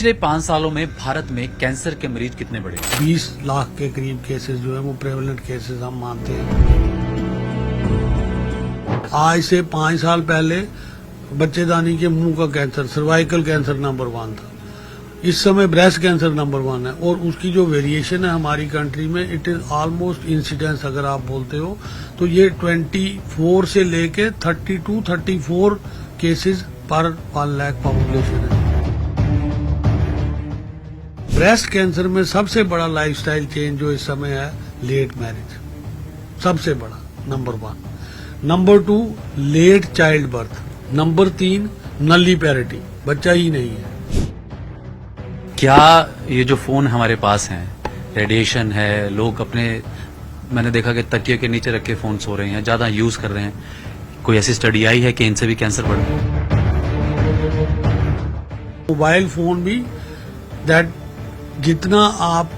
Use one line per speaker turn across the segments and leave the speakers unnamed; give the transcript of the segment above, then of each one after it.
पिछले 5 सालों में भारत में कैंसर के मरीज कितने बढ़े?
20 लाख के करीब केसेस जो है वो प्रेवलेंट केसेस हम मानते हैं। आज से 5 साल पहले बच्चेदानी के मुंह का कैंसर, सर्वाइकल कैंसर नंबर 1 था। इस समय ब्रेस्ट कैंसर नंबर 1 है और उसकी जो वेरिएशन है हमारी कंट्री में, इट इज ऑलमोस्ट इंसिडेंस अगर आप बोलते हो तो ये 24 से लेके 32-34 केसेस पर 1 लाख पॉपुलेशन है। ब्रेस्ट कैंसर में सबसे बड़ा लाइफस्टाइल चेंज जो इस समय है, लेट मैरिज, सबसे बड़ा number 1। Number 2 late child birth. Number 3 nulliparity, बच्चा ही नहीं है।
क्या ये जो फोन हमारे पास हैं, रेडिएशन है, लोग अपने, मैंने देखा कि तकिए के नीचे रख के फोन सो रहे हैं, ज्यादा यूज कर रहे हैं, कोई ऐसी स्टडी आई है कि इनसे भी कैंसर बढ़ रहा है?
मोबाइल फोन भी दैट जितना आप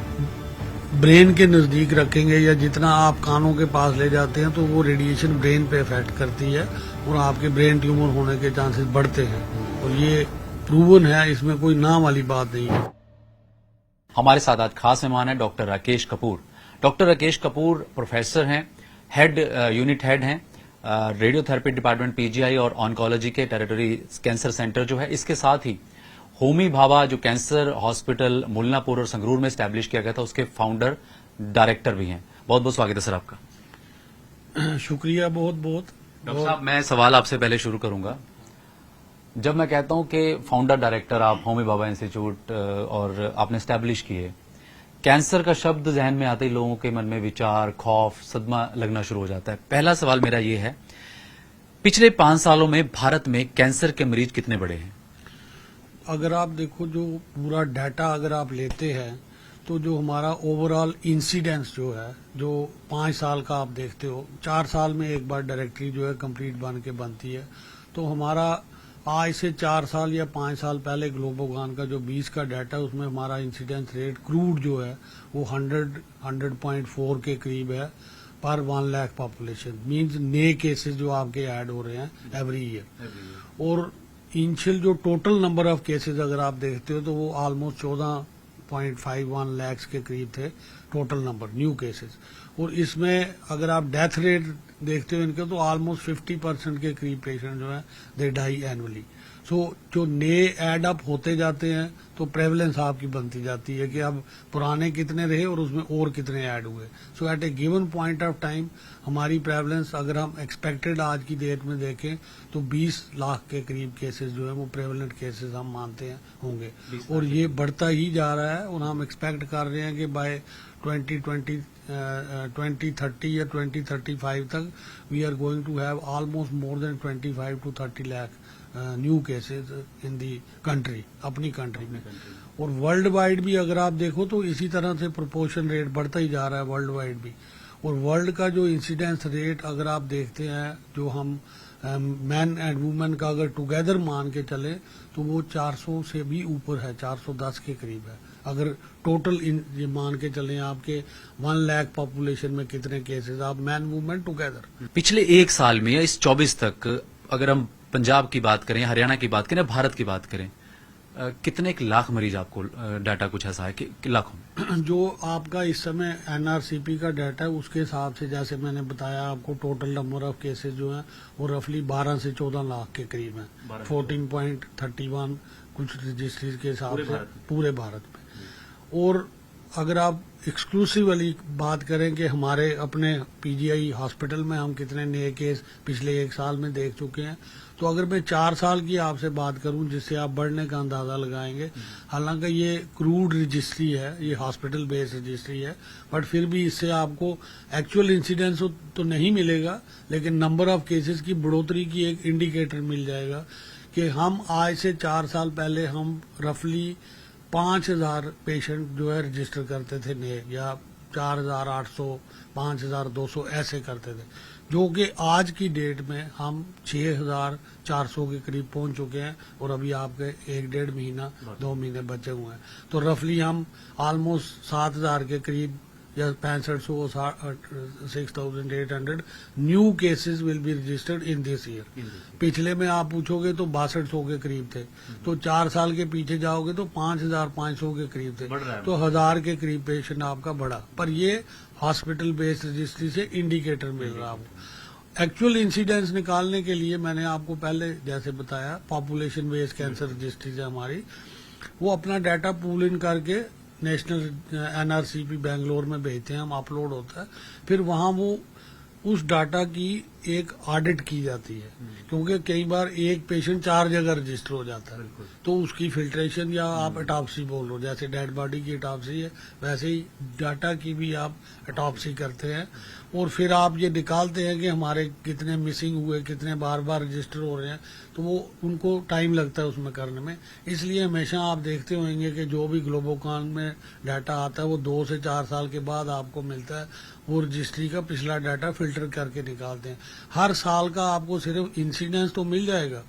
ब्रेन के नजदीक रखेंगे या जितना आप कानों के पास ले जाते हैं तो वो रेडिएशन ब्रेन पे इफेक्ट करती है और आपके ब्रेन ट्यूमर होने के चांसेस बढ़ते हैं और ये प्रूवन है, इसमें कोई नाम वाली बात नहीं है।
हमारे साथ आज खास मेहमान है doctor Rakesh Kapoor. Doctor Rakesh Kapoor professor हैं, हेड यूनिट हेड हैं रेडियोथेरेपी डिपार्टमेंट पीजीआई और ऑन्कोलॉजी के टेरिटरी कैंसर सेंटर जो है, इसके साथ ही होमी भाभा जो कैंसर हॉस्पिटल मुल्लापुर और संगरूर में स्टैब्लिश किया गया था, उसके फाउंडर डायरेक्टर भी हैं। बहुत बहुत स्वागत है सर आपका।
शुक्रिया बहुत बहुत।
डॉक्टर साहब, मैं सवाल आपसे पहले शुरू करूंगा। जब मैं कहता हूं कि फाउंडर डायरेक्टर आप होमी भाभा इंस्टीट्यूट और आपने स्टैब्लिश किए, कैंसर का शब्द जहन में आते ही लोगों के मन में विचार, खौफ, सदमा लगना शुरू हो जाता है। पहला सवाल मेरा ये है, पिछले 5 सालों में भारत में कैंसर के मरीज कितने बढ़े हैं?
अगर आप देखो जो पूरा डाटा अगर आप लेते हैं तो जो हमारा ओवरऑल इंसिडेंस जो है, जो 5 साल का आप देखते हो, 4 साल में एक बार डायरेक्टरी जो है कंप्लीट बन के बनती है, तो हमारा आज से 4 साल या 5 साल पहले ग्लोबोगान का जो 20 का डाटा है उसमें हमारा इंसिडेंस रेट क्रूड जो है वो 100.4 के करीब है पर 1 लाख पॉपुलेशन। मींस नए केसेस जो आपके ऐड हो रहे हैं एवरी ईयर। और इनिशियल जो टोटल नंबर ऑफ केसेस अगर आप देखते हो तो वो ऑलमोस्ट 14.51 लाख के करीब थे टोटल नंबर न्यू केसेस। और इसमें अगर आप डेथ रेट देखते हो इनके तो ऑलमोस्ट 50% के करीब पेशेंट जो है दे डाई एनुअली। सो जो नए एड अप होते जाते हैं तो प्रेवलेंस आपकी बनती जाती है कि अब पुराने कितने रहे और उसमें और कितने ऐड हुए। So at a given point of time हमारी प्रेवलेंस अगर हम एक्सपेक्टेड आज की डेट में देखें तो 20 लाख के करीब केसेस जो है वो प्रेवलेंट केसेस हम मानते हैं होंगे और ये बढ़ता ही जा रहा है। और हम एक्सपेक्ट कर रहे हैं कि बाय 2030 या 2035 तक we are going to have almost more than 25 to 30 lakh new cases in the country, अपनी कंट्री में। और वर्ल्ड वाइड भी अगर आप देखो तो इसी तरह से प्रोपोर्शन रेट बढ़ता ही जा रहा है वर्ल्ड वाइड भी। और वर्ल्ड का जो इंसिडेंस रेट अगर आप देखते हैं, जो हम मैन एंड वुमेन का अगर टुगेदर मान के चले तो वो 400 से भी ऊपर है, 410 के करीब है। अगर टोटल ये मान के चले आपके 1 लाख पॉपुलेशन में कितने केसेस आप मैन वुमेन टुगेदर।
पिछले 1 साल में या इस 24 तक, अगर हम पंजाब की बात करें, हरियाणा की बात करें, भारत की बात करें, कितने एक लाख मरीज आपको डाटा कुछ ऐसा है कि लाखों में?
जो आपका इस समय एनआरसीपी का डाटा है उसके हिसाब से, जैसे मैंने बताया आपको, टोटल नंबर ऑफ केसेस जो है वो रफली 12 से 14 लाख के करीब है। 14.31 कुछ रजिस्ट्रीज के हिसाब से पूरे भारत में। और अगर आप एक्सक्लूसिव वाली बात करें कि हमारे अपने पीजीआई हॉस्पिटल में हम कितने नए केस पिछले 1 साल में देख चुके हैं, तो अगर मैं 4 साल की आपसे बात करूं जिससे आप बढ़ने का अंदाजा लगाएंगे, हालांकि ये क्रूड रजिस्ट्री है, ये हॉस्पिटल बेस्ड रजिस्ट्री है, बट फिर भी इससे आपको एक्चुअल इंसिडेंस तो नहीं मिलेगा, लेकिन नंबर ऑफ केसेस की बढ़ोतरी की एक इंडिकेटर मिल जाएगा कि हम आज से 4 साल पहले हम रफली 5000 पेशेंट जो है रजिस्टर करते थे नए, या 4800, 5200 ऐसे करते थे, जो कि आज की डेट में हम 6400 के करीब पहुंच चुके हैं। और अभी आपके 1-1.5 महीना 2 महीने बचे हुए हैं, तो रफली हम ऑलमोस्ट 7000 के करीब या 6500 6800 new cases will be registered in this year. पिछले में आप पूछोगे तो 6200 के करीब थे, तो 4 साल के पीछे जाओगे तो 5500 के करीब थे, तो 1000 के करीब पेशेंट आपका बढ़ा। पर ये हॉस्पिटल बेस्ड रजिस्ट्री से इंडिकेटर मिल रहा है आपको। एक्चुअल इंसिडेंस निकालने के लिए मैंने आपको पहले जैसे बताया, पॉपुलेशन बेस्ड कैंसर रजिस्ट्री है हमारी, वो अपना डाटा पूल इन करके नेशनल एनआरसीपी बेंगलोर में भेजते हैं, हम अपलोड होता है, फिर वहां वो उस डाटा की एक ऑडिट की जाती है, क्योंकि कई बार एक पेशेंट 4 जगह रजिस्टर हो जाता है, तो उसकी फिल्ट्रेशन या आप ऑटोप्सी बोल लो, जैसे डेड बॉडी की ऑटोप्सी है वैसे ही डाटा की भी आप ऑटोप्सी करते हैं, और फिर आप ये निकालते हैं कि हमारे कितने मिसिंग हुए, कितने बार बार रजिस्टर हो रहे हैं, तो वो उनको टाइम लगता है उसमें करने में। इसलिए हमेशा आप देखते होंगे कि जो भी ग्लोबोकॉन में डाटा आता है वो 2 से 4 साल के बाद आपको मिलता है, वो रजिस्ट्री का पिछला डाटा फिल्टर करके निकालते हैं। हर साल का आपको सिर्फ इंसिडेंस तो मिल जाएगा,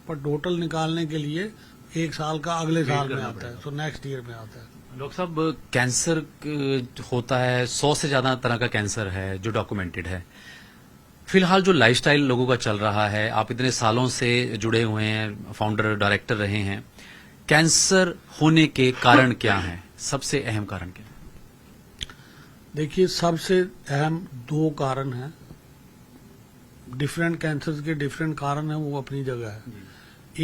पर टोटल निकालने के लिए 1 साल का अगले साल में आता है, तो नेक्स्ट ईयर में आता है।
डॉक्टर साहब, कैंसर होता है, 100 से ज्यादा तरह का कैंसर है जो डॉक्यूमेंटेड है। फिलहाल जो लाइफस्टाइल लोगों का चल रहा है, आप इतने सालों से जुड़े हुए हैं, फाउंडर डायरेक्टर रहे हैं, कैंसर होने के कारण क्या हैं? सबसे अहम कारण क्या है?
देखिए, सबसे अहम 2 कारण हैं। डिफरेंट कैंसर्स के डिफरेंट कारण हैं, वो अपनी जगह है।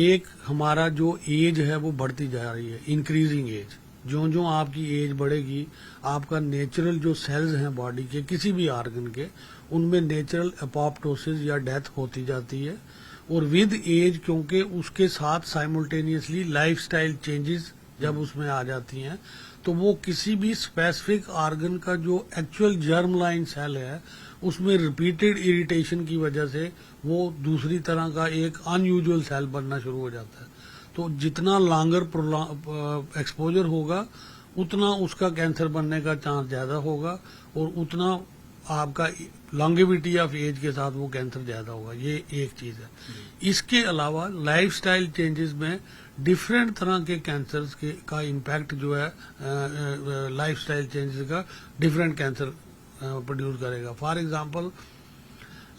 एक, हमारा जो एज है वो बढ़ती जा रही है, इंक्रीजिंग एज। जो जो आपकी एज बढ़ेगी, आपका नेचुरल जो सेल्स हैं बॉडी के किसी भी ऑर्गन के, उनमें नेचुरल एपोप्टोसिस या डेथ होती जाती है। और विद एज, क्योंकि उसके साथ साइमल्टेनियसली लाइफस्टाइल चेंजेस जब उसमें आ जाती हैं, तो वो किसी भी स्पेसिफिक ऑर्गन का जो एक्चुअल जर्म लाइन सेल है, उसमें रिपीटेड इरिटेशन की वजह से वो दूसरी तरह का एक अनयूजुअल सेल बनना शुरू हो जाता है। तो जितना लॉन्गर एक्सपोजर होगा, उतना उसका कैंसर बनने का चांस ज्यादा होगा, और उतना आपका लॉन्गेविटी ऑफ एज के साथ वो कैंसर ज्यादा होगा। ये एक चीज है। इसके अलावा लाइफस्टाइल चेंजेस में डिफरेंट तरह के कैंसर्स के का इम्पैक्ट जो है, लाइफस्टाइल चेंजेस का डिफरेंट कैंसर प्रोड्यूस करेगा। For example,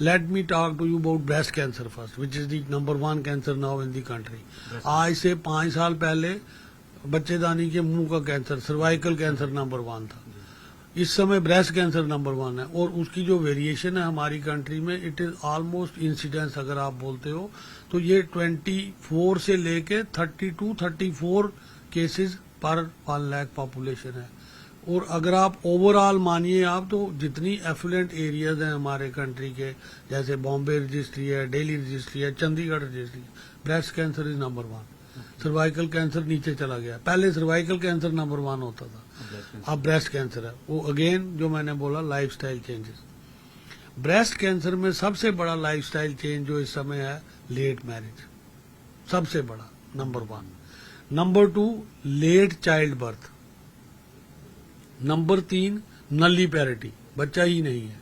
let me talk to you about breast cancer first, which is the number 1 cancer now in the country. आज से 5 साल पहले बच्चेदानी के मुंह का कैंसर, सर्वाइकल कैंसर नंबर 1 था। इस समय ब्रेस्ट कैंसर नंबर 1 है, और उसकी जो वेरिएशन है हमारी कंट्री में, इट इज ऑलमोस्ट इंसिडेंस अगर आप बोलते हो तो ये 24 से लेके 32-34 केसेस पर 1 लाख पॉपुलेशन है। और अगर आप ओवरऑल मानिए आप, तो जितनी एफिलेंट एरियाज हैं हमारे कंट्री के, जैसे बॉम्बे रजिस्ट्री है, दिल्ली रजिस्ट्री है, Chandigarh registry, breast cancer is number 1। Cervical cancer नीचे चला गया, पहले सर्वाइकल कैंसर नंबर 1 होता था, अब ब्रेस्ट कैंसर है। वो अगेन जो मैंने बोला, लाइफस्टाइल चेंजेस। ब्रेस्ट कैंसर में सबसे बड़ा लाइफस्टाइल चेंज जो इस समय है, लेट मैरिज, सबसे बड़ा number 1। Number 2, late child birth. Number 3, nulliparity, बच्चा ही नहीं है।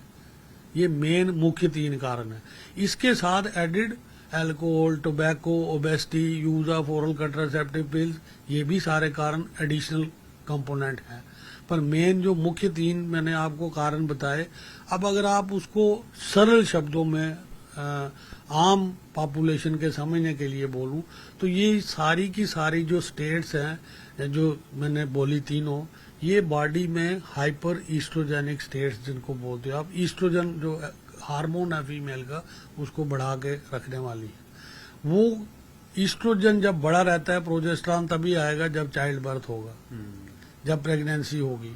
ये मेन मुख्य 3 कारण है। इसके साथ added alcohol, tobacco, obesity, use of oral contraceptive pills, ये भी सारे कारण एडिशनल कंपोनेंट हैं। पर मेन जो मुख्य 3 मैंने आपको कारण बताए, अब अगर आप उसको सरल शब्दों में आम पॉपुलेशन के समझने के लिए बोलूं, तो ये सारी की सारी जो स्टेट्स हैं जो मैंने बोली तीनों, ये बॉडी में हाइपर ईस्ट्रोजेनिक स्टेट्स जिनको बोलते हो आप, ईस्ट्रोजन जो हार्मोन है फीमेल का, उसको बढ़ा के रखने वाली है। वो ईस्ट्रोजन जब बड़ा रहता है, प्रोजेस्टेरॉन तभी आएगा जब चाइल्ड बर्थ होगा, जब प्रेगनेंसी होगी,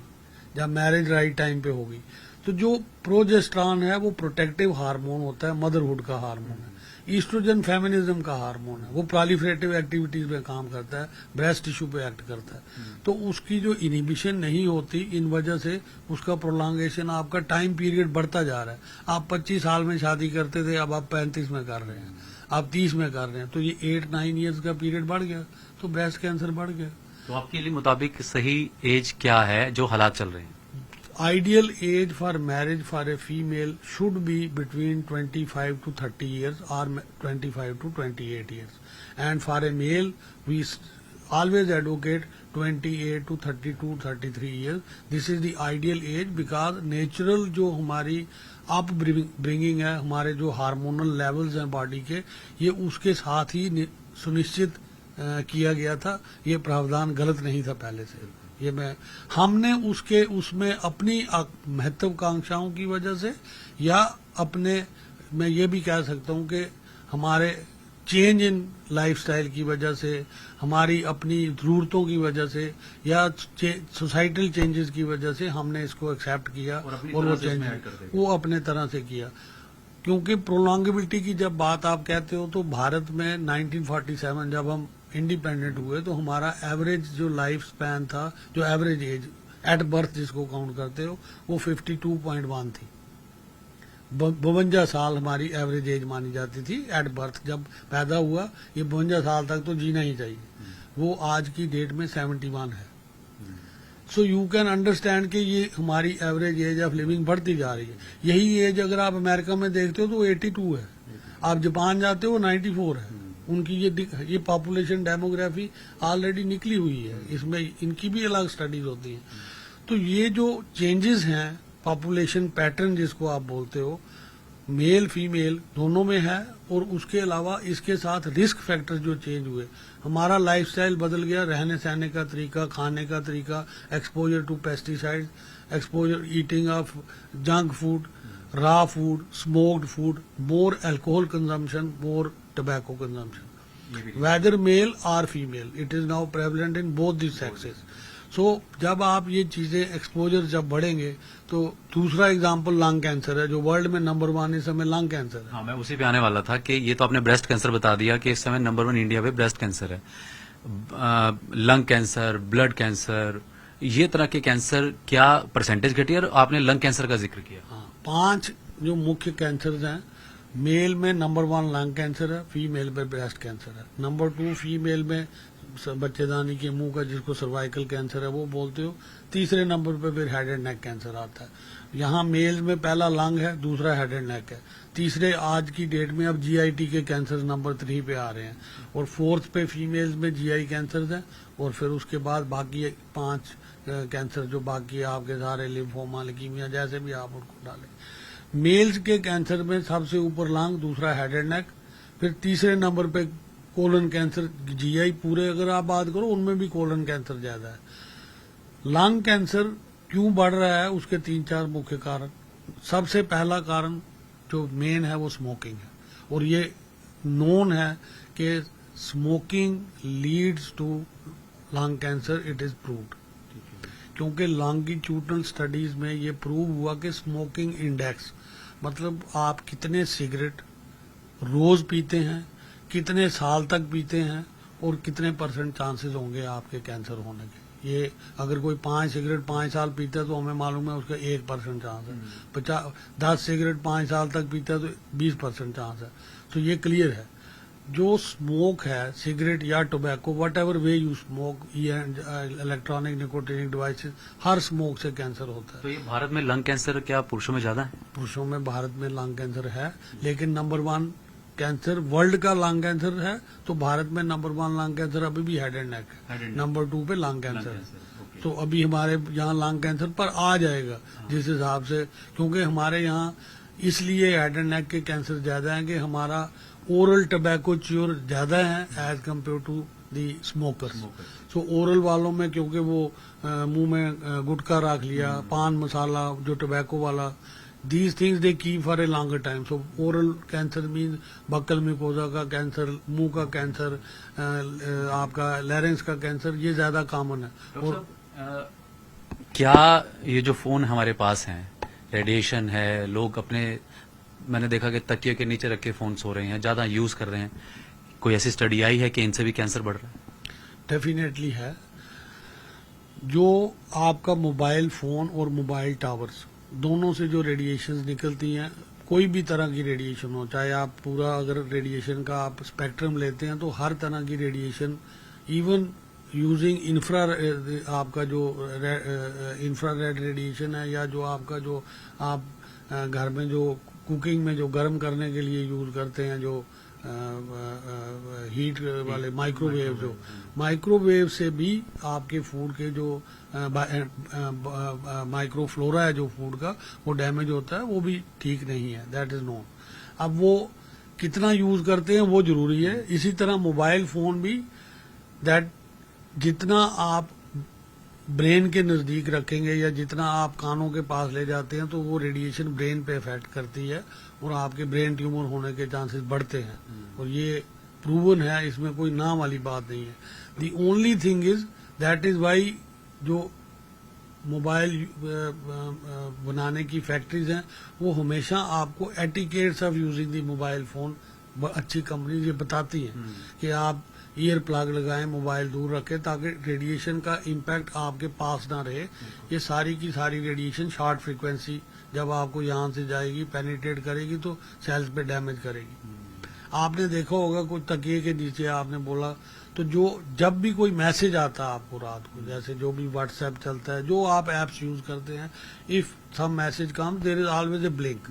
जब मैरिज राइट टाइम पे होगी। तो जो प्रोजेस्टेरॉन है वो प्रोटेक्टिव हार्मोन होता है, मदरहुड का हार्मोन है। ईस्ट्रोजन फेमिनिज्म का हार्मोन है, वो प्रोलिफरेटिव एक्टिविटीज में काम करता है, ब्रेस्ट टिश्यू पे एक्ट करता है। तो उसकी जो इनिबिशन नहीं होती, इन वजह से उसका प्रोलॉन्गेशन, आपका टाइम पीरियड बढ़ता जा रहा है। आप 25 साल में शादी करते थे, अब आप 35 में कर रहे हैं, आप 30 में कर रहे हैं, तो ये 8-9 ईयर्स का पीरियड बढ़ गया, तो ब्रेस्ट कैंसर बढ़ गया।
तो आपके लिए मुताबिक सही एज क्या है जो हालात चल रहे हैं?
Ideal age for marriage for a female should be between 25 to 30 years or 25 to 28 years. And for a male, we always advocate 28 to 32, 33 years. This is the ideal age because natural जो हमारी up bringing है, हमारे जो hormonal levels हैं body के, ये उसके साथ ही सुनिश्चित किया गया था। ये प्रावधान गलत नहीं था पहले से। ये हमने उसमें अपनी महत्वाकांक्षाओं की वजह से या अपने, मैं ये भी कह सकता हूँ कि हमारे चेंज इन लाइफस्टाइल की वजह से, हमारी अपनी जरूरतों की वजह से या सोसाइटल चेंजेस की वजह से हमने इसको एक्सेप्ट किया और वो अपने तरह से किया। क्योंकि प्रोलॉन्गेबिलिटी की जब बात आप कहते हो तो भारत में 1947 जब हम इंडिपेंडेंट हुए तो हमारा एवरेज जो लाइफ स्पैन था, जो एवरेज एज एट बर्थ जिसको काउंट करते हो, वो 52.1 थी। 52 साल हमारी एवरेज एज मानी जाती थी एट बर्थ। जब पैदा हुआ ये 52 साल तक तो जीना ही चाहिए, वो आज की डेट में 71 है। सो यू कैन अंडरस्टैंड कि ये हमारी एवरेज एज ऑफ लिविंग बढ़ती जा रही है। यही एज अगर आप अमेरिका में देखते हो तो 82 है, आप जापान जाते हो 94 है। उनकी ये पॉपुलेशन डेमोग्राफी ऑलरेडी निकली हुई है, इसमें इनकी भी अलग स्टडीज होती हैं। तो ये जो चेंजेस हैं पॉपुलेशन पैटर्न जिसको आप बोलते हो, मेल फीमेल दोनों में है, और उसके अलावा इसके साथ रिस्क फैक्टर जो चेंज हुए, हमारा लाइफस्टाइल बदल गया, रहने सहने का तरीका, खाने का तरीका, exposure to pesticide, exposure eating of junk food, raw food, smoked food, more alcohol consumption, more tobacco consumption, whether male or female, it is now prevalent in both the sexes. So जब आप ये चीजें exposure जब बढ़ेंगे तो दूसरा example lung cancer है, जो वर्ल्ड में नंबर 1 इस समय लंग कैंसर है।
हाँ, मैं उसी पे आने वाला था कि ये तो आपने ब्रेस्ट कैंसर बता दिया कि इस समय नंबर 1 इंडिया पे ब्रेस्ट कैंसर है। लंग कैंसर, ब्लड कैंसर, ये तरह के कैंसर क्या परसेंटेज घटी है? और आपने लंग कैंसर का जिक्र किया।
हाँ, 5 जो मुख्य कैंसर हैं, मेल में नंबर 1 लंग कैंसर है, फीमेल में ब्रेस्ट कैंसर है, नंबर 2 फीमेल में बच्चेदानी के मुंह का जिसको सर्वाइकल कैंसर है वो बोलते हो, तीसरे नंबर पे फिर हेड एंड नेक कैंसर आता है। यहाँ मेल में पहला लंग है, दूसरा हेड एंड नेक है, तीसरे आज की डेट में अब जीआईटी के कैंसर नंबर 3 पे आ रहे हैं, और 4th पे फीमेल्स में जीआई कैंसर है, और फिर उसके बाद बाकी 5 कैंसर जो बाकी आपके सारे लिम्फोमा, ल्यूकीमिया, जैसे भी आप उनको डालें। मेल्स के कैंसर में सबसे ऊपर लंग, दूसरा हेड एंड नेक, फिर तीसरे नंबर पे कोलन कैंसर। जीआई पूरे अगर आप बात करो उनमें भी कोलन कैंसर ज्यादा है। लंग कैंसर क्यों बढ़ रहा है, उसके 3-4 मुख्य कारण। सबसे पहला कारण जो मेन है वो स्मोकिंग है, और ये नोन है कि smoking leads to lung cancer, it is proved. क्योंकि लॉन्गिट्यूडनल स्टडीज में ये प्रूव हुआ कि स्मोकिंग इंडेक्स, मतलब आप कितने सिगरेट रोज पीते हैं, कितने साल तक पीते हैं, और कितने % चांसेस होंगे आपके कैंसर होने के। ये अगर कोई 5 सिगरेट 5 साल पीता है तो हमें मालूम है उसका 1% चांस है। 10 सिगरेट 5 साल तक पीता है तो 20% चांस है। तो ये क्लियर है। जो स्मोक है, सिगरेट या tobacco, what ever way you smoke, electronic nicotinic devices, her smoke से कैंसर होता है।
तो ये भारत में लंग कैंसर क्या पुरुषों में ज्यादा है?
पुरुषों में भारत में लंग कैंसर है, लेकिन नंबर 1 कैंसर वर्ल्ड का लंग कैंसर है, तो भारत में नंबर 1 लंग कैंसर अभी भी हेड एंड नेक है, नंबर 2 पे लंग कैंसर है। तो अभी हमारे यहाँ लंग कैंसर पर आ जाएगा जिस हिसाब से, क्योंकि हमारे यहाँ इसलिए हेड एंड नेक के कैंसर ज्यादा है कि हमारा ओरल टबैको च्योर ज्यादा है as compare to the smokers. So oral वालों में क्योंकि वो मुंह में गुटखा रख लिया, पान मसाला जो टबैको वाला, these things they keep for a longer time. So oral cancer means buccal mucosa का कैंसर, मुंह का कैंसर, आपका लैरिंक्स का कैंसर, ये ज्यादा कॉमन है। और
क्या ये जो फोन हमारे पास हैं, रेडिएशन है, लोग अपने, मैंने देखा कि तकिए के नीचे रख के फोन सो रहे हैं, ज्यादा यूज कर रहे हैं, कोई ऐसी स्टडी आई है कि इनसे भी कैंसर बढ़ रहा है?
डेफिनेटली है। जो आपका मोबाइल फोन और मोबाइल टावर्स दोनों से जो रेडिएशंस निकलती हैं, कोई भी तरह की रेडिएशन हो, चाहे आप पूरा अगर रेडिएशन का आप स्पेक्ट्रम लेते हैं तो हर तरह की रेडिएशन, इवन यूजिंग आपका जो इंफ्रारेड रेडिएशन है, या जो आपका जो आप घर में जो कुकिंग में जो गर्म करने के लिए यूज करते हैं, जो हीट वाले माइक्रोवेव, जो माइक्रोवेव से भी आपके फूड के जो माइक्रोफ्लोरा है जो फूड का, वो डैमेज होता है, वो भी ठीक नहीं है, दैट इज नोन। अब वो कितना यूज करते हैं वो जरूरी है। इसी तरह मोबाइल फोन भी, दैट जितना आप ब्रेन के नजदीक रखेंगे या जितना आप कानों के पास ले जाते हैं, तो वो रेडिएशन ब्रेन पे इफेक्ट करती है और आपके ब्रेन ट्यूमर होने के चांसेस बढ़ते हैं। और ये प्रूवन है, इसमें कोई नाम वाली बात नहीं है। The only thing is, that is why जो मोबाइल बनाने की फैक्ट्रीज हैं, वो हमेशा आपको etiquettes of using the mobile phone, अच्छी कंपनी ये बताती हैं कि आप ईयर प्लग लगाएं, मोबाइल दूर रखें, ताकि रेडिएशन का इम्पैक्ट आपके पास ना रहे। ये सारी की सारी रेडिएशन शॉर्ट फ्रीक्वेंसी जब आपको यहाँ से जाएगी, पेनिट्रेट करेगी तो सेल्स पे डैमेज करेगी। आपने देखा होगा कुछ तकिए के नीचे आपने बोला, तो जो जब भी कोई मैसेज आता है आपको रात को, जैसे जो भी व्हाट्सएप चलता है, जो आप एप्स यूज करते हैं, if some message come there is always a blink.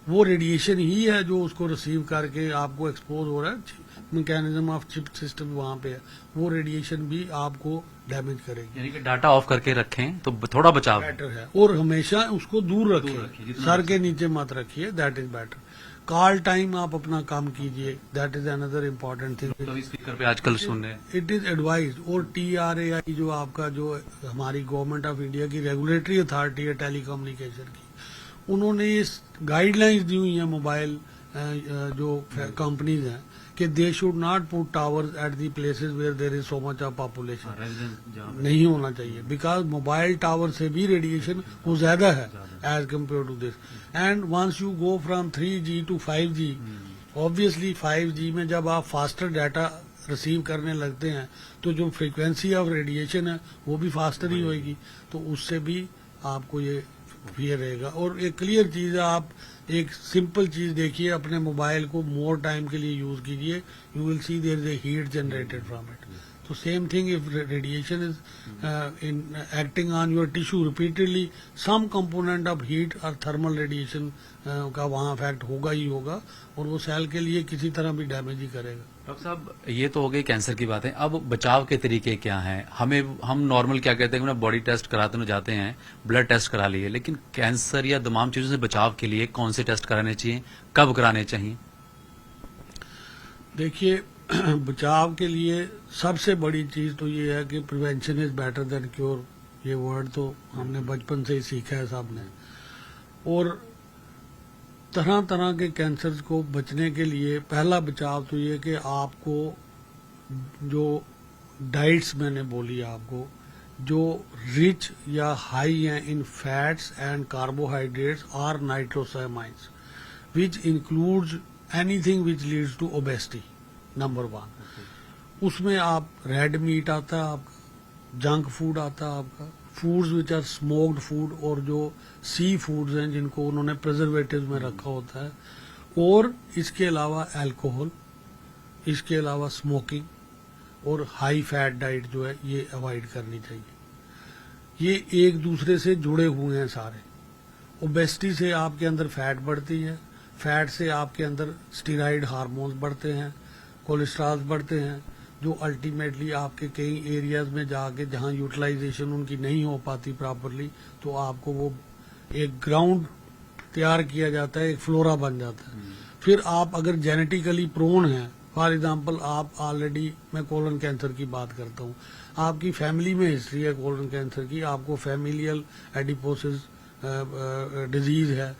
वो रेडिएशन ही है जो उसको रिसीव करके आपको एक्सपोज हो रहा है। मैकेनिज्म ऑफ चिप सिस्टम वहां पे है, वो रेडिएशन भी आपको डैमेज करेगी।
यानी कि डाटा ऑफ करके रखें तो थोड़ा बचाव है।
बेटर है, और हमेशा उसको दूर रखिए, सर के नीचे मत रखिए, that is better. Call time आप अपना काम कीजिए, that is another important thing.
तो स्पीकर पे आजकल सुन रहे हैं,
इट इज एडवाइज। और TRAI जो आपका जो हमारी गवर्नमेंट ऑफ इंडिया की रेगुलेटरी अथॉरिटी है टेलीकम्युनिकेशन की, उन्होंने इस गाइडलाइंस दी हुई है मोबाइल जो कंपनीज हैं कि they should not put towers at the places where there is so much of population. नहीं होना चाहिए, बिकॉज मोबाइल टावर से भी रेडिएशन वो ज्यादा है as compare to this. And once you go from 3G to 5G, obviously 5G में जब आप फास्टर डाटा रिसीव करने लगते हैं, तो जो फ्रीक्वेंसी ऑफ रेडिएशन है वो भी फास्टर ही होगी, तो उससे भी आपको ये फियर रहेगा। और एक क्लियर चीज है, आप एक सिंपल चीज देखिए, अपने मोबाइल को मोर टाइम के लिए यूज कीजिए, you will see there is a heat generated from it. तो same thing, if radiation is in acting on your tissue repeatedly, some component of heat और थर्मल रेडिएशन का वहां effect होगा ही होगा, और वो सेल के लिए किसी तरह भी डैमेज ही करेगा।
डॉक्टर साहब, ये तो हो गई कैंसर की बातें। अब बचाव के तरीके क्या हैं? हम नॉर्मल क्या कहते हैं, बॉडी टेस्ट कराते जाते हैं, ब्लड टेस्ट करा लिए, लेकिन कैंसर या तमाम चीजों से बचाव के लिए कौन से टेस्ट कराने चाहिए, कब कराने चाहिए?
देखिए, बचाव के लिए सबसे बड़ी चीज तो ये है कि prevention is better than cure. ये वर्ड तो हमने बचपन से ही सीखा है सबने। और तरह तरह के कैंसर को बचने के लिए पहला बचाव तो ये कि आपको जो डाइट्स मैंने बोली आपको, जो रिच या हाई हैं इन फैट्स एंड कार्बोहाइड्रेट्स और nitrosamides, which includes anything which leads to obesity, number 1। उसमें आप रेड मीट आता है आपका, जंक फूड आता है आपका, foods which are smoked food, और जो सी फूड्स हैं जिनको उन्होंने प्रिजर्वेटिव में रखा होता है, और इसके अलावा अल्कोहल, इसके अलावा स्मोकिंग और हाई फैट डाइट जो है ये अवॉइड करनी चाहिए। ये एक दूसरे से जुड़े हुए हैं सारे। ओबेसिटी से आपके अंदर फैट बढ़ती है, फैट से आपके अंदर स्टीराइड हार्मोन्स बढ़ते हैं, कोलेस्ट्रॉल बढ़ते हैं, जो अल्टीमेटली आपके कई एरियाज में जाके जहां यूटिलाइजेशन उनकी नहीं हो पाती प्रॉपरली, तो आपको वो एक ग्राउंड तैयार किया जाता है, एक फ्लोरा बन जाता है। फिर आप अगर जेनेटिकली प्रोन हैं, फॉर एग्जांपल आप ऑलरेडी, मैं कोलन कैंसर की बात करता हूँ, आपकी फैमिली में हिस्ट्री है कोलन कैंसर की, आपको फैमिलियल एडिपोसिस डिजीज है,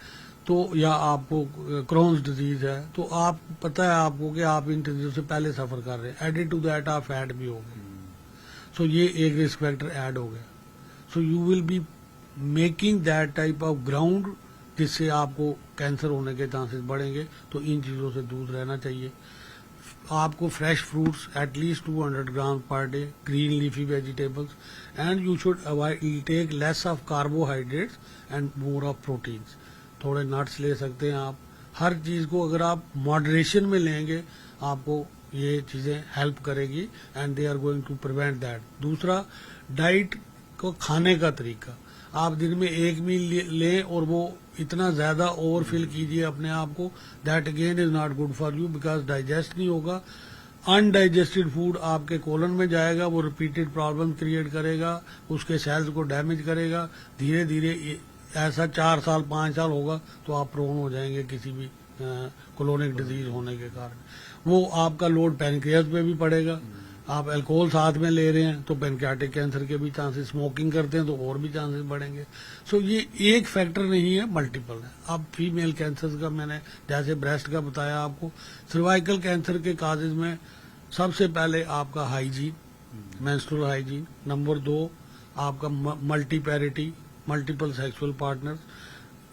तो या आपको क्रोन्स डिजीज है, तो आप पता है आपको कि आप इन डिजीज से पहले सफर कर रहे हैं, एडेड टू दैट आप फैट भी हो गए, सो ये एक रिस्क फैक्टर ऐड हो गया। So you will be making that type of ground जिससे आपको कैंसर होने के चांसेस बढ़ेंगे, तो इन चीजों से दूर रहना चाहिए। आपको fresh fruits at least 200 gram per day, green leafy vegetables, and you should avoid take less of carbohydrates and more of proteins. थोड़े नट्स ले सकते हैं आप। हर चीज को अगर आप मॉडरेशन में लेंगे, आपको ये चीजें हेल्प करेगी, and they are going to prevent that. दूसरा, डाइट को खाने का तरीका। आप दिन में 1 मील लें और वो इतना ज्यादा ओवरफिल कीजिए अपने आप को, that again is not good for you, because digest नहीं होगा। अनडाइजेस्टेड फूड आपके कोलन में जाएगा, वो रिपीटेड प्रॉब्लम क्रिएट करेगा, उसके सेल्स को डैमेज करेगा। धीरे धीरे ऐसा 4 साल 5 साल होगा तो आप प्रोन हो जाएंगे किसी भी कोलोनिक डिजीज होने के कारण। वो आपका लोड पैनक्रियाज पे भी पड़ेगा। आप अल्कोहल साथ में ले रहे हैं तो पैनक्रियाटिक कैंसर के भी चांसेस, स्मोकिंग करते हैं तो और भी चांसेस बढ़ेंगे। सो ये एक फैक्टर नहीं है, मल्टीपल है। अब फीमेल कैंसर का मैंने जैसे ब्रेस्ट का बताया आपको, सर्वाइकल कैंसर के काजेज में सबसे पहले आपका हाइजीन, मेंस्ट्रुअल हाइजीन। नंबर 2 आपका multiparity, multiple sexual partners,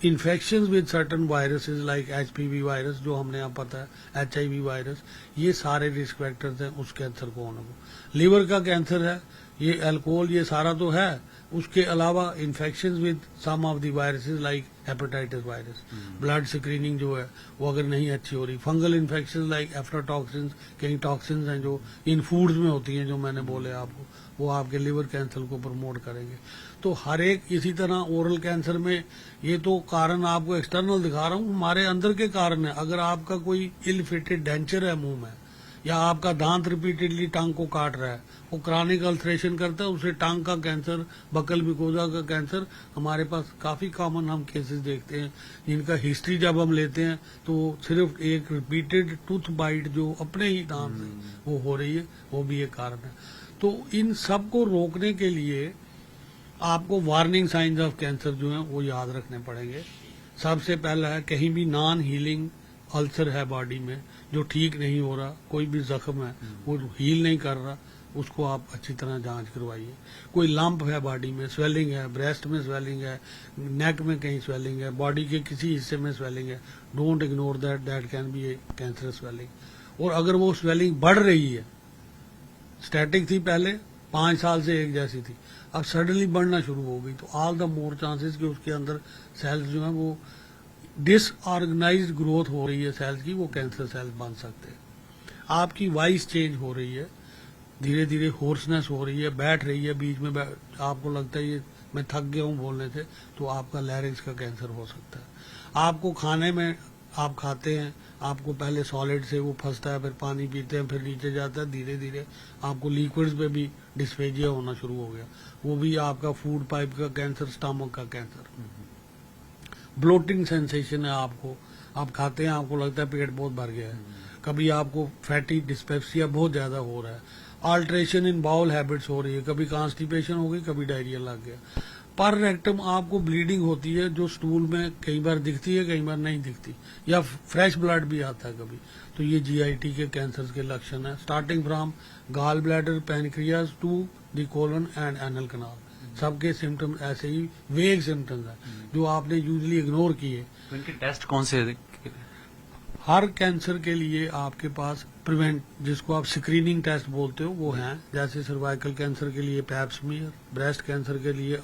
infections with certain viruses like HPV virus, जो हमने यहाँ पता है HIV वायरस, ये सारे रिस्क फैक्टर्स हैं उस कैंसर को होने को। लिवर का कैंसर है, ये अल्कोहल, ये सारा तो है। उसके अलावा infections with some of the viruses like hepatitis virus, blood screening जो है वो अगर नहीं अच्छी हो रही, फंगल इन्फेक्शन लाइक एफ्लाटॉक्सिन्स, कई टॉक्सिन्स हैं जो इन फूड्स में होती हैं जो मैंने बोले आपको, वो आपके लिवर कैंसर को प्रमोट करेंगे। तो हर एक, इसी तरह ओरल कैंसर में ये तो कारण आपको एक्सटर्नल दिखा रहा हूँ, हमारे अंदर के कारण है। अगर आपका कोई इल फिटेड डेंचर है मुंह में, या आपका दांत रिपीटेडली टंग को काट रहा है, वो क्रॉनिक अल्सरेशन करता है, उसे टंग का कैंसर, बकल मिकोजा का कैंसर हमारे पास काफी कॉमन हम केसेस देखते हैं, जिनका हिस्ट्री जब हम लेते हैं तो सिर्फ एक रिपीटेड टूथ बाइट जो अपने ही दांत से वो हो रही है, वो भी एक कारण है। तो इन सब को रोकने के लिए आपको वार्निंग साइंस ऑफ कैंसर जो है वो याद रखने पड़ेंगे। सबसे पहला है, कहीं भी नॉन हीलिंग अल्सर है बॉडी में जो ठीक नहीं हो रहा, कोई भी जख्म है वो हील नहीं कर रहा, उसको आप अच्छी तरह जांच करवाइए। कोई लंप है बॉडी में, स्वेलिंग है, ब्रेस्ट में स्वेलिंग है, नेक में कहीं स्वेलिंग है, बॉडी के किसी हिस्से में स्वेलिंग है, don't ignore that, that can B A cancer swelling. और अगर वो स्वेलिंग बढ़ रही है, स्टैटिक थी पहले 5 साल से एक जैसी थी, अब सडनली बढ़ना शुरू हो गई, तो ऑल द मोर चांसेस कि उसके अंदर सेल्स जो है वो डिसऑर्गेनाइज्ड ग्रोथ हो रही है सेल्स की, वो कैंसर सेल्स बन सकते हैं। आपकी वॉइस चेंज हो रही है, धीरे धीरे होर्सनेस हो रही है, बैठ रही है, बीच में आपको लगता है ये मैं थक गया हूँ बोलने से, तो आपका लैरिंक्स का कैंसर हो सकता है। आपको खाने में, आप खाते हैं, आपको पहले सॉलिड से वो फंसता है, फिर पानी पीते हैं, फिर नीचे जाता है, धीरे धीरे आपको लिक्विड्स में भी डिस्फेजिया होना शुरू हो गया, वो भी आपका फूड पाइप का कैंसर, स्टमक का कैंसर। ब्लोटिंग सेंसेशन है आपको, आप खाते हैं आपको लगता है पेट बहुत भर गया है, कभी आपको फैटी डिस्पेप्सिया बहुत ज्यादा हो रहा है, अल्ट्रेशन इन बाउल हैबिट्स हो रही है, कभी कॉन्स्टिपेशन हो गई, कभी डायरिया लग गया। पर रेक्टम आपको ब्लीडिंग होती है जो स्टूल में कई बार दिखती है, कई बार नहीं दिखती, या फ्रेश ब्लड भी आता है कभी, तो ये GIT के कैंसर के लक्षण है। Starting from gall bladder, pancreas to the colon and anal canal, सबके सिम्टम्स ऐसे ही वेग सिम्टम्स हैं जो आपने यूजली इग्नोर किए।
तो इनके टेस्ट कौन से?
हर कैंसर के लिए आपके पास प्रिवेंट, जिसको आप स्क्रीनिंग टेस्ट बोलते हो, वो हैं। जैसे सर्वाइकल कैंसर के लिए पैप स्मीयर, ब्रेस्ट कैंसर के लिए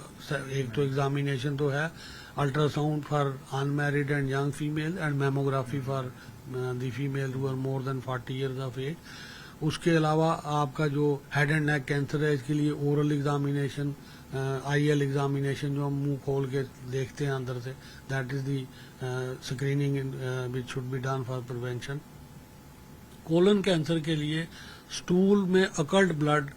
एक तो एग्जामिनेशन तो है, ultrasound for unmarried and young female, and mammography for the female who are more than 40 years of age. उसके अलावा आपका जो हेड एंड नेक कैंसर है, इसके लिए ओरल एग्जामिनेशन, IL एग्जामिनेशन जो हम मुंह खोल के देखते हैं अंदर से, that is the screening which should be done for prevention. Colon cancer के लिए स्टूल में अकल्ट ब्लड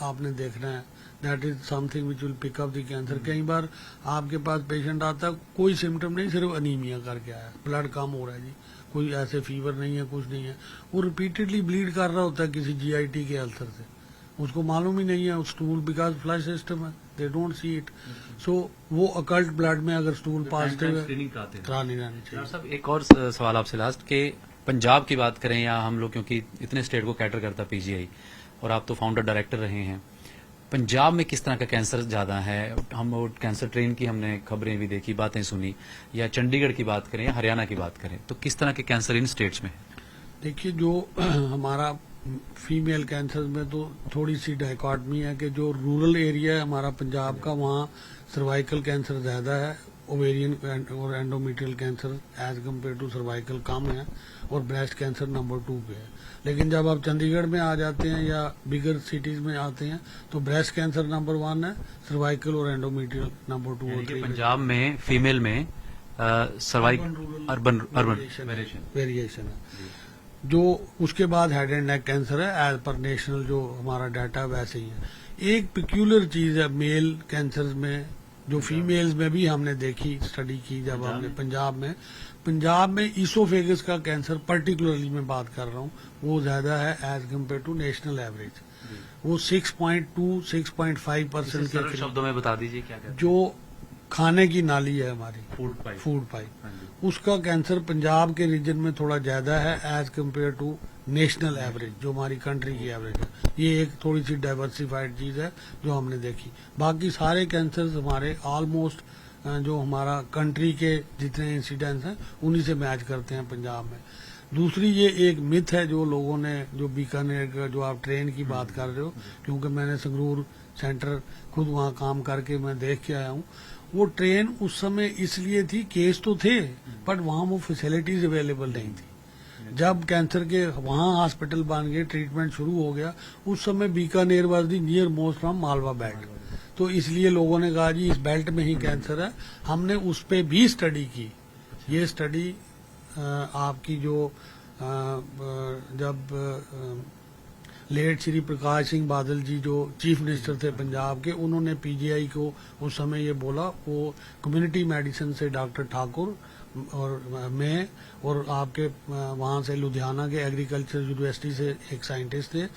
आपने देखना है, that is something which will pick up the cancer. कई बार आपके पास पेशेंट आता है, कोई सिम्टम नहीं, सिर्फ अनीमिया करके आया, ब्लड कम हो रहा है जी, कोई ऐसे फीवर नहीं है, कुछ नहीं है, वो रिपीटेडली ब्लीड कर रहा होता है किसी GIT के अल्सर से, उसको मालूम ही नहीं है स्टूल, बिकॉज फ्लश सिस्टम है, दे डोंट सी इट। सो वो अकल्ट ब्लड में अगर स्टूल पॉजिटिव है, करानी रहनी चाहिए।
साहब एक और सवाल आपसे लास्ट, के पंजाब की बात करें या हम लोग, क्योंकि इतने स्टेट को कैटर करता PGI, और आप तो फाउंडर डायरेक्टर रहे हैं, पंजाब में किस तरह का कैंसर ज्यादा है? हम कैंसर ट्रेन की हमने खबरें भी देखी, बातें सुनी, या चंडीगढ़ की बात करें या हरियाणा की बात करें, तो किस तरह के कैंसर इन स्टेट्स में?
देखिए, जो हमारा फीमेल कैंसर में तो थोड़ी सी डायकॉटमी है कि जो रूरल एरिया है हमारा पंजाब का, वहाँ सर्वाइकल कैंसर ज्यादा है, ओवेरियन और endometrial cancer as compare to cervical कम है और ब्रेस्ट कैंसर नंबर 2 पे है। लेकिन जब आप चंडीगढ़ में आ जाते हैं या बिगर सिटीज में आते हैं तो ब्रेस्ट कैंसर नंबर 1 है, सर्वाइकल और एंडोमेट्रियल नंबर 2 और 3।
पंजाब में फीमेल में सर्वाइकल अर्बन
वेरिएशन है। जो उसके बाद हेड एंड नेक कैंसर है एज पर नेशनल जो हमारा डाटा वैसे ही है। एक पिक्यूलर चीज है मेल कैंसर में जो फीमेल्स में भी हमने देखी, स्टडी की जब हमने पंजाब में ईसोफेगस का कैंसर पर्टिकुलरली मैं बात कर रहा हूँ, वो ज्यादा है as compare to national average. वो 6.2-6.5% के
शब्दों में बता दीजिए क्या कहते
जो खाने की नाली है हमारी फूड पाइप उसका कैंसर पंजाब के रीजन में थोड़ा ज्यादा है as compare to national average जो हमारी कंट्री की एवरेज है। ये एक थोड़ी सी डाइवर्सिफाइड चीज है जो हमने देखी। बाकी सारे कैंसर्स हमारे ऑलमोस्ट जो हमारा कंट्री के जितने इंसिडेंट्स हैं उन्हीं से मैच करते हैं पंजाब में। दूसरी ये एक मिथ है जो लोगों ने, जो बीकानेर का जो आप ट्रेन की बात कर रहे हो, क्योंकि मैंने संगरूर सेंटर खुद वहाँ काम करके मैं देख के आया हूँ। वो ट्रेन उस समय इसलिए थी, केस तो थे बट वहाँ वो फैसिलिटीज अवेलेबल नहीं थी। जब कैंसर के वहाँ हॉस्पिटल बन गए, ट्रीटमेंट शुरू हो गया, उस समय Bikaner was the near most from Malwa belt. तो इसलिए लोगों ने कहा जी इस बेल्ट में ही कैंसर है। हमने उस पे भी स्टडी की। ये स्टडी आपकी जो जब लेट श्री प्रकाश सिंह बादल जी जो चीफ मिनिस्टर थे पंजाब के, उन्होंने पीजीआई को उस समय ये बोला, वो कम्युनिटी मेडिसिन से डॉक्टर ठाकुर और मैं और आपके वहाँ से लुधियाना के एग्रीकल्चर यूनिवर्सिटी से एक साइंटिस्ट थे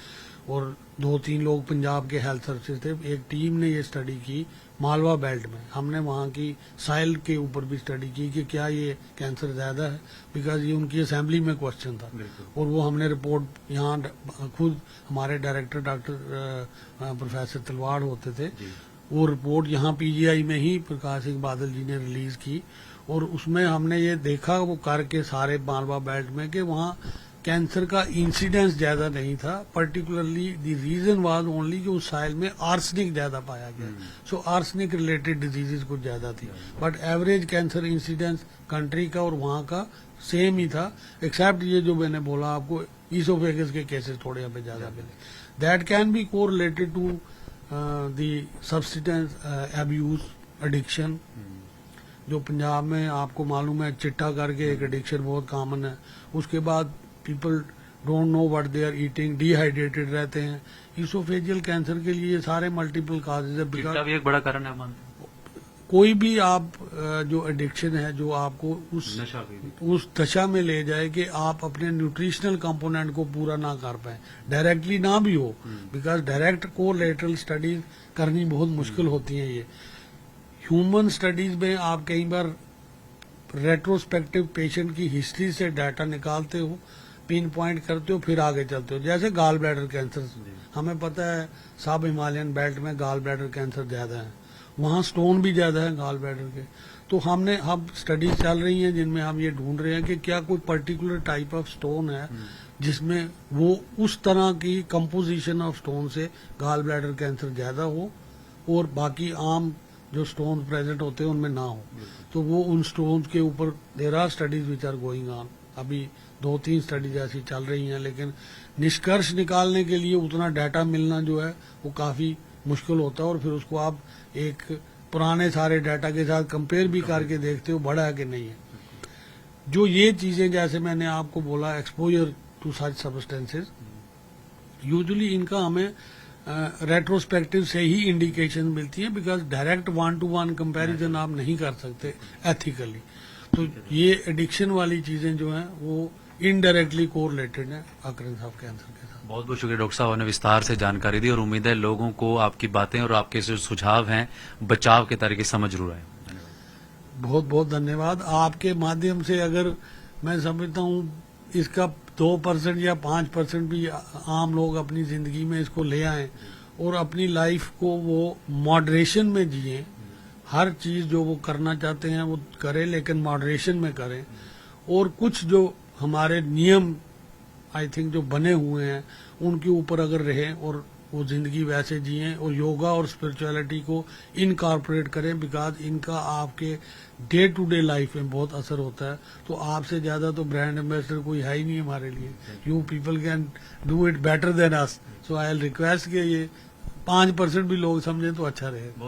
और 2-3 लोग पंजाब के हेल्थ सर्विसेज थे। एक टीम ने ये स्टडी की मालवा बेल्ट में। हमने वहाँ की साइल के ऊपर भी स्टडी की कि क्या ये कैंसर ज्यादा है, बिकॉज ये उनकी असेंबली में क्वेश्चन था। और वो हमने रिपोर्ट यहाँ खुद हमारे डायरेक्टर डॉक्टर प्रोफेसर तलवाड़ होते थे, वो रिपोर्ट यहाँ पीजीआई में ही प्रकाश सिंह बादल जी ने रिलीज की और उसमें हमने ये देखा वो करके सारे मालवा बेल्ट में कि वहाँ कैंसर का इंसिडेंस ज्यादा नहीं था। Particularly the region was only कि उस साइल में आर्सेनिक ज्यादा पाया गया, सो आर्सेनिक रिलेटेड डिजीजेस कुछ ज्यादा थी। But average cancer incidence country का और वहाँ का सेम ही था, एक्सेप्ट ये जो मैंने बोला आपको ईसोफेगस के केसेस थोड़े यहाँ पे ज्यादा मिले। That can be correlated to the substance abuse addiction. जो पंजाब में आपको मालूम है चिट्टा करके एक एडिक्शन बहुत कॉमन है। उसके बाद people don't know what they are eating, dehydrated रहते हैं। ईसोफेजियल कैंसर के लिए सारे मल्टीपल काजेज है।
चिट्टा भी एक बड़ा कारण है।
कोई भी आप जो एडिक्शन है जो आपको उस दशा में ले जाए कि आप अपने न्यूट्रिशनल कंपोनेंट को पूरा ना कर पाए, डायरेक्टली ना भी हो, बिकॉज डायरेक्ट कोलैटरल स्टडीज करनी बहुत मुश्किल होती है। ये ह्यूमन स्टडीज में आप कई बार रेट्रोस्पेक्टिव पेशेंट की हिस्ट्री से डाटा निकालते हो, पिन पॉइंट करते हो, फिर आगे चलते हो। जैसे गाल ब्लैडर कैंसर, हमें पता है सब हिमालयन बेल्ट में गाल ब्लैडर कैंसर ज्यादा है, वहाँ स्टोन भी ज्यादा है गाल ब्लैडर के। तो हमने अब स्टडीज चल रही हैं जिनमें हम ये ढूंढ रहे हैं कि क्या कोई पर्टिकुलर टाइप ऑफ स्टोन है जिसमें वो उस तरह की कंपोजिशन ऑफ स्टोन से गाल ब्लैडर कैंसर ज्यादा हो और बाकी आम जो स्टोन प्रेजेंट होते हैं उनमें ना हो। तो वो उन स्टोन के ऊपर there are studies which are going on. अभी 2-3 स्टडीज ऐसी चल रही हैं, लेकिन निष्कर्ष निकालने के लिए उतना डाटा मिलना जो है वो काफी मुश्किल होता है और फिर उसको आप एक पुराने सारे डाटा के साथ कंपेयर भी करके देखते हो बड़ा है कि नहीं है। जो ये चीजें जैसे मैंने आपको बोला exposure to such substances, usually इनका हमें रेट्रोस्पेक्टिव से ही इंडिकेशन मिलती है, बिकॉज डायरेक्ट 1-to-1 कंपैरिजन आप नहीं कर सकते एथिकली। तो ये एडिक्शन वाली चीजें जो हैं वो इनडायरेक्टली कोरिलेटेड है अकरेंस ऑफ कैंसर के साथ।
बहुत बहुत शुक्रिया डॉक्टर साहब, आपने विस्तार से जानकारी दी और उम्मीद है लोगों को आपकी बातें और आपके जो सुझाव हैं बचाव के तरीके समझ जरूर आए।
बहुत बहुत धन्यवाद। आपके माध्यम से अगर मैं समझता हूँ इसका 2% या 5% भी आम लोग अपनी जिंदगी में इसको ले आए और अपनी लाइफ को वो मॉडरेशन में जिए, हर चीज जो वो करना चाहते हैं वो करें लेकिन मॉडरेशन में करें, और कुछ जो हमारे नियम आई थिंक जो बने हुए हैं उनके ऊपर अगर रहे और वो जिंदगी वैसे जिए और योगा और स्पिरिचुअलिटी को इनकॉर्पोरेट करें, बिकॉज इनका आपके डे टू डे लाइफ में बहुत असर होता है। तो आपसे ज्यादा तो ब्रांड एम्बेसडर कोई है ही नहीं हमारे लिए। You people can do it better than us. So I will request कि ये 5% भी लोग समझें तो अच्छा रहेगा।